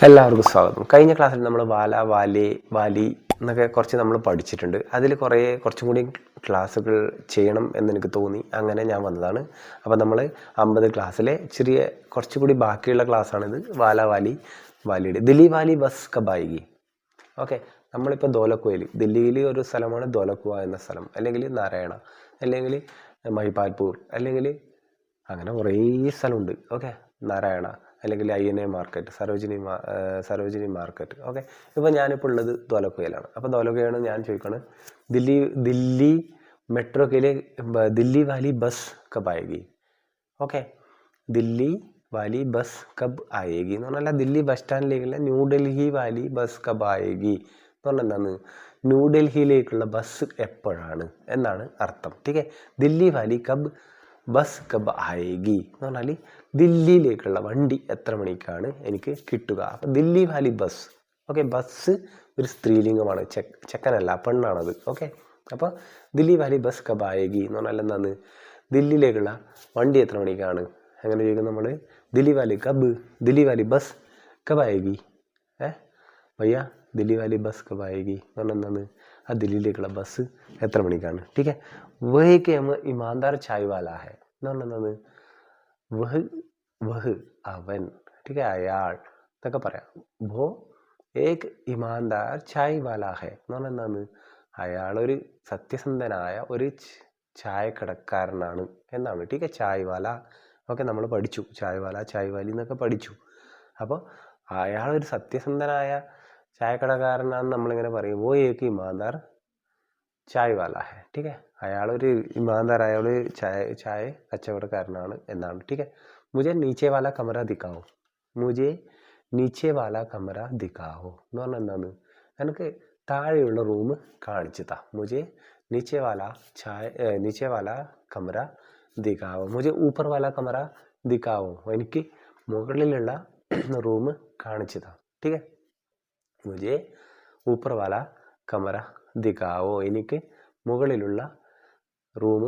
എല്ലാവർക്കും സ്വാഗതം. കഴിഞ്ഞ ക്ലാസ്സിൽ നമ്മൾ വാല, വാലേ, വാലി എന്നൊക്കെ കുറച്ച് നമ്മൾ പഠിച്ചിട്ടുണ്ട്. അതിൽ കുറച്ചും കൂടി ക്ലാസ്സുകൾ ചെയ്യണം എന്നെനിക്ക് തോന്നി. അങ്ങനെ ഞാൻ വന്നതാണ്. അപ്പോൾ നമ്മൾ 50 ക്ലാസ്സിലെ കുറച്ചുകൂടി ബാക്കിയുള്ള ക്ലാസ്സാണിത്. വാല, വാലി, വാലിയുടെ ദില്ലി വാലി ബസ് കബായികി. ഓക്കെ, നമ്മളിപ്പോൾ ധോലക്കുവയിൽ, ദില്ലിയിൽ ഒരു സ്ഥലമാണ് ധോലക്കുവ എന്ന സ്ഥലം, അല്ലെങ്കിൽ നാരായണ, അല്ലെങ്കിൽ മഹിപാൽപൂർ, അല്ലെങ്കിൽ അങ്ങനെ കുറേ സ്ഥലമുണ്ട്. ഓക്കെ, നാരായണ, അല്ലെങ്കിൽ INA market, Sarojini market. Okay, ഇപ്പോൾ ഞാനിപ്പോൾ ഉള്ളത് ധോലക്കുവയിലാണ്. അപ്പോൾ ധോലക്കുവയാണ് ഞാൻ ചോദിക്കുകയാണ്, ദില്ലി മെട്രോ के लिए ദില്ലി വാലി ബസ് കബ് ആएगी. ഓക്കെ, ദില്ലി വാലി ബസ് കബ് ആएगी എന്ന് പറഞ്ഞാൽ Delhi bus സ്റ്റാൻഡിലേക്കുള്ള New Delhi Valley bus കബ് ആएगी എന്ന് പറഞ്ഞാൽ എന്താണ്, ന്യൂഡൽഹിയിലേക്കുള്ള ബസ് എപ്പോഴാണ് എന്നാണ് അർത്ഥം. ടീക്കെ, ദില്ലി വാലി ബസ് കബ് ആएगी എന്ന് പറഞ്ഞാൽ ദില്ലിയിലേക്കുള്ള വണ്ടി എത്ര മണിക്കാണ് എനിക്ക് കിട്ടുക. അപ്പം ദില്ലി വാലി ബസ്. ഓക്കെ, ബസ് ഒരു സ്ത്രീലിംഗമാണ്, ചെക്കനല്ല, പെണ്ണാണത്. ഓക്കെ, അപ്പോൾ ദില്ലി വാലി ബസ് കബ് ആएगी എന്ന് പറഞ്ഞാൽ എന്താണ്, ദില്ലിയിലേക്കുള്ള വണ്ടി എത്ര മണിക്കാണ്. അങ്ങനെ ചോദിക്കും നമ്മൾ, ദില്ലി വാലി ബസ് കബ് ആएगी. ഭയ്യ ദില്ലി വാലി ബസ് കബ് ആएगी എന്ന് പറഞ്ഞാൽ എന്താണ്, ആ ദില്ലിയിലേക്കുള്ള ബസ് എത്ര മണിക്കാണ്. ടീക്കെ, വഹ് കെ ഇമാൻദാർ ചായ് വാല ഹെ എന്ന് പറഞ്ഞാൽ എന്താണ്, വഹ് അവൻ, ടീക്കെ, അയാൾ എന്നൊക്കെ പറയാം. വോ ഏക് ഇമാൻദാർ ചായ് വാല ഹെ എന്ന് പറഞ്ഞാൽ എന്താണ്, അയാളൊരു സത്യസന്ധനായ ഒരു ചായക്കടക്കാരനാണ് എന്നാണ്. ടീക്കെ, ചായ് വാല ഒക്കെ നമ്മൾ പഠിച്ചു, ചായ് വാല, ചായ് വാലി എന്നൊക്കെ പഠിച്ചു. അപ്പോൾ അയാളൊരു സത്യസന്ധനായ ചായക്കടക്കാരനാണെന്ന് നമ്മളിങ്ങനെ പറയും. വോ ഏക് ഇമാൻദാർ ചായ് വാല ഹെ. ടീക്കെ, അയാളൊരു ഇമാൻദാർ, അയാളൊരു ചായ കച്ചവടക്കാരനാണ് എന്നാണ്. ടീക്കെ, മുझे नीचे वाला कमरा दिखाओ, മുझे नीचे वाला कमरा दिखाओ എന്ന് പറഞ്ഞാൽ എന്താണ്, എനിക്ക് താഴെയുള്ള റൂം കാണിച്ചു താ. മുझे नीचे वाला कमरा दिखाओ, मुझे ऊपर वाला कमरा दिखाओ, എനിക്ക് മുകളിലുള്ള റൂം കാണിച്ചു താ. ടീക്കെ, മുझे ऊपर वाला कमरा दिखाओ, എനിക്ക് മുകളിലുള്ള റൂം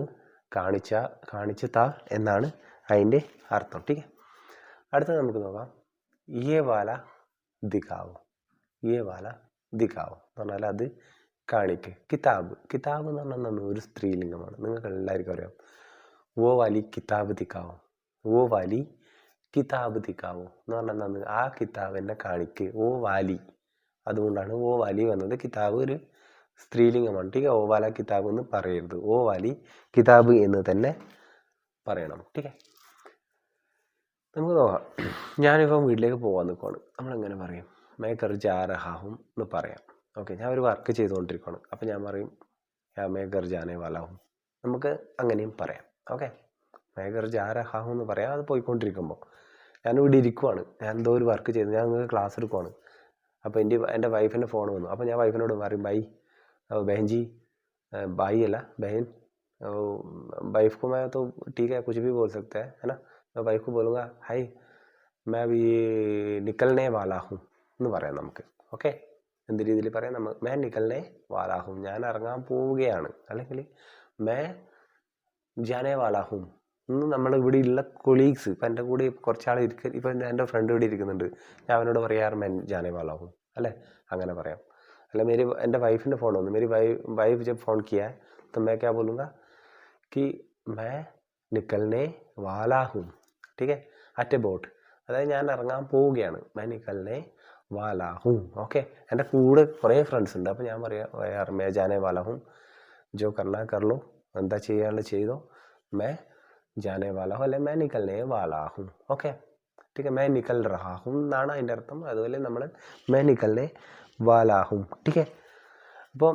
കാണിച്ചു താ എന്നാണ് അതിൻ്റെ അർത്ഥം. ടീക്കെ, അടുത്തത് നമുക്ക് നോക്കാം. യേ വാല ദിഖാവോ എന്ന് പറഞ്ഞാൽ അത് കാണിക്ക്. കിതാബ് എന്ന് പറഞ്ഞാൽ ഒരു സ്ത്രീലിംഗമാണ്, നിങ്ങൾക്ക് എല്ലാവർക്കും അറിയാം. വോ വാലി കിതാബ് ദിഖാവോ എന്ന് പറഞ്ഞാൽ എന്താണ്, ആ കിതാബ് എന്നെ കാണിക്ക്. ഓ വാലി, അതുകൊണ്ടാണ് ഓ വാലി വന്നത്. കിതാബ് ഒരു സ്ത്രീലിംഗമാണ്. ടീക്കെ, ഓ വാല കിതാബ് എന്ന് പറയരുത്, ഓ വാലി കിതാബ് എന്ന് തന്നെ പറയണം. ടീക്കെ, നമുക്ക് നോക്കാം. ഞാനിപ്പോൾ വീട്ടിലേക്ക് പോകാൻ നിൽക്കുകയാണ്. നമ്മളെങ്ങനെ പറയും, മേ കർ ജാ രഹാ ഹും എന്ന് പറയാം. ഓക്കെ, ഞാൻ ഒരു വർക്ക് ചെയ്തുകൊണ്ടിരിക്കുകയാണ്. അപ്പോൾ ഞാൻ പറയും, മേ കർ ജാനേ വാലാ ഹും. നമുക്ക് അങ്ങനെയും പറയാം. ഓക്കെ, മേ കർ ജാ രഹാ ഹും എന്ന് പറയാം. അത് പോയിക്കൊണ്ടിരിക്കുമ്പോൾ ഞാനിവിടെ ഇരിക്കുവാണ്, ഞാൻ എന്തോ ഒരു വർക്ക് ചെയ്തു, ഞാൻ നിങ്ങൾക്ക് ക്ലാസ് എടുക്കുവാണ്. അപ്പോൾ എൻ്റെ വൈഫിൻ്റെ ഫോൺ വന്നു. അപ്പോൾ ഞാൻ വൈഫിനോട് പറയും, बहन जी, भाई अला बहन, वाइफ को मैं तो ठीक है कुछ भी बोल सकता है ना. मैं वाइफ को बोलूँगा, हाय मैं अभी निकलने वाला हूँ എന്ന് പറയാം നമുക്ക്. ഓക്കെ, എന്ത് രീതിയിൽ പറയാം, मैं निकलने वाला हूँ, ഞാൻ ഇറങ്ങാൻ പോവുകയാണ്, അല്ലെങ്കിൽ मैं जाने वाला हूँ എന്ന് നമ്മൾ ഇവിടെ ഉള്ള കൊളീഗ്സ്, ഇപ്പം എൻ്റെ കൂടെ കുറച്ചാൾ ഇപ്പം എൻ്റെ ഫ്രണ്ട് ഇവിടെ ഇരിക്കുന്നുണ്ട്, ഞാൻ അവനോട് പറയാറ് मैं जाने वाला हूँ അല്ലേ, അങ്ങനെ പറയാം. अल्लाह എൻ്റെ വൈഫിൻ്റെ ഫോൺ വന്നു, मेरी वाइफ जब फ़ोन किया है तो मैं क्या बोलूँगा कि मैं निकलने वाला हूँ. ठीक है, അറ്റ് ബോട്ട്, അതായത് ഞാൻ ഇറങ്ങാൻ പോവുകയാണ്. मैं निकलने वाला हूँ. ഓക്കെ, എൻ്റെ കൂടെ കുറേ ഫ്രണ്ട്സ് ഉണ്ട്. അപ്പോൾ ഞാൻ പറയാം, यार मैं जाने वाला हूँ, जो करना कर लो, എന്താ ചെയ്യാനുള്ളത് ചെയ്തോ, मैं जाने वाला हूँ, അല്ലെ मैं निकलने वाला हूँ. ഓക്കെ, ठीक है, मैं निकल रहा हूँ എന്നാണ് അതിൻ്റെ അർത്ഥം. അതുപോലെ നമ്മൾ मैं निकलने वाला हूँ. ठीक है, അപ്പോൾ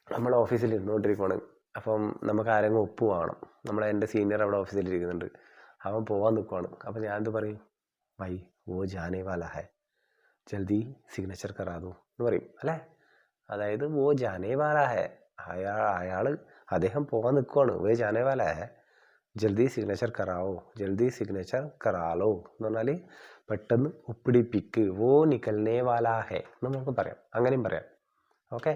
നമ്മൾ ഓഫീസിൽ ഇരുന്നുകൊണ്ടിരിക്കുകയാണ്. അപ്പം നമുക്ക് ആരെങ്കിലും ഒപ്പ് വേണം. എൻ്റെ സീനിയർ അവിടെ ഓഫീസിലിരിക്കുന്നുണ്ട്, അവൻ പോകാൻ നിൽക്കുവാണ്. അപ്പം ഞാൻ എന്ത് പറയും, ഭൈ വോ ജാനേ വാല ഹൈ, ജൽദി സിഗ്നേച്ചർ കറാദോ എന്ന് പറയും അല്ലേ. അതായത് വോ ജാനേ വാല ഹൈ, അദ്ദേഹം പോകാൻ നിൽക്കുവാണ്. വോ ജാനേ വാല ഹൈ, ജൽദി സിഗ്നേച്ചർ കറാലോ എന്ന് പറഞ്ഞാൽ പെട്ടെന്ന് ഒപ്പിടിപ്പിക്ക്. വോ നിക്കൽനേ വാലാ ഹെ എന്ന് നമുക്ക് പറയാം, അങ്ങനെയും പറയാം. ഓക്കെ,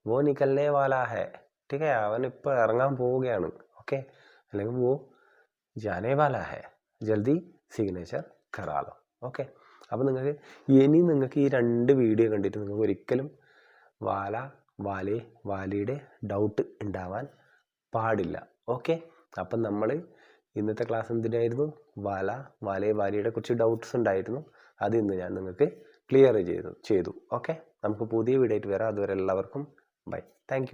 വോ നിക്കൽനേ വാലാ ഹെ, ടീക്കെ, അവൻ ഇപ്പോൾ ഇറങ്ങാൻ പോവുകയാണ്. ഓക്കെ, അല്ലെങ്കിൽ വോ ജാനേ വാലാ ഹെ, ജൽദി സിഗ്നേച്ചർ കറാലോ. ഓക്കെ, അപ്പോൾ നിങ്ങൾക്ക് ഈ 2 വീഡിയോ കണ്ടിട്ട് നിങ്ങൾക്ക് ഒരിക്കലും വാല വാലേ വാലിയുടെ ഡൗട്ട് ഉണ്ടാവാൻ പാടില്ല. ഓക്കെ, അപ്പം നമ്മൾ ഇന്നത്തെ ക്ലാസ് എന്തിനായിരുന്നു? വാല വാലേ വാലിയുടെ കുറച്ച് ഡൗട്ട്സ് ഉണ്ടായിരുന്നു, അത് ഇന്ന് ഞാൻ നിങ്ങൾക്ക് ക്ലിയർ ചെയ്തു. ഓക്കെ, നമുക്ക് പുതിയ വീഡിയോ ആയിട്ട് വരാം. അതുവരെ എല്ലാവർക്കും ബൈ. Thank you.